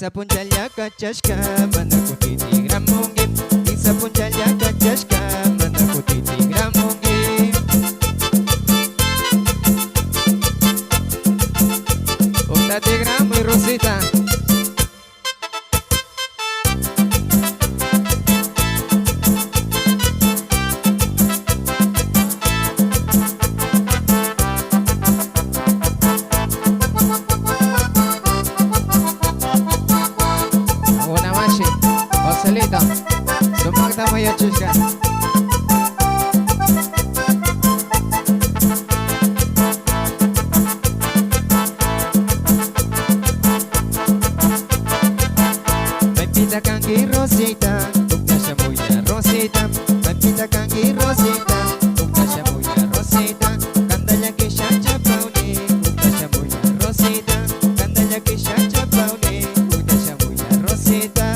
Isa punjalya kachashka mana kutiti gramungim. Isa punjalya kachashka mana kutiti gramungim. Octati gramo y Rosita. Joselito, sumakta mo yung chuska. May pita kang Rosita, tugna siya mo ya Rosita. May pita kang Rosita, tugna siya mo ya Rosita. Kandalya kisha chapaw ni, tugna siya mo ya Rosita. Kandalya kisha chapaw ni, tugna siya mo ya Rosita.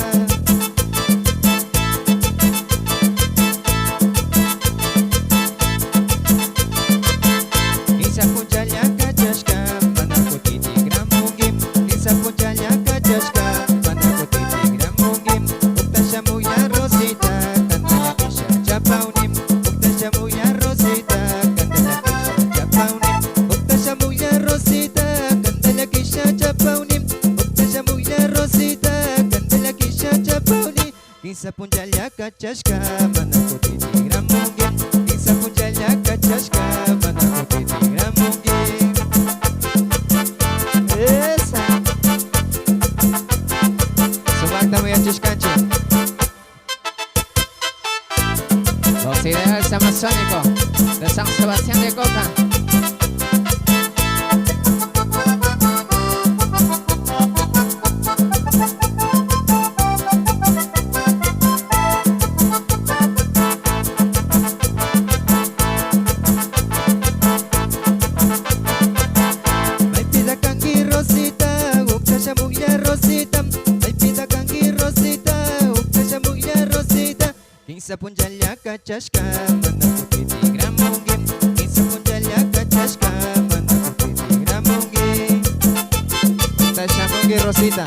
Isa punjalya kachashka mana kutiti gramungim. Isa punjalya kachashka mana kutiti gramungim. Ukta siya mo ya Rosita, kandala kisha chapaunim. Ukta siya mo ya Rosita, kandala kisha chapaunim. Ukta siya mo ya Rosita, kandala kisha chapaunim. Ukta siya mo ya Rosita, kandala kisha chapaunim. Isa punjalya kachashka mana kutiti gramungim. Isa punjalya kachashka mana kutiti gramungim. Esa. Sumakta mo yung chishkanchi. Los ideales amazónicos de San Sebastián de Coca. May pita kang Rosita, ukta siya mo ya Rosita. May pita kang Rosita, ukta siya mo ya Rosita. Isa punjalya kachashka mana kutiti gramungim. Isa punjalya kachashka mana kutiti gramungim. Ukta siya mo ya Rosita.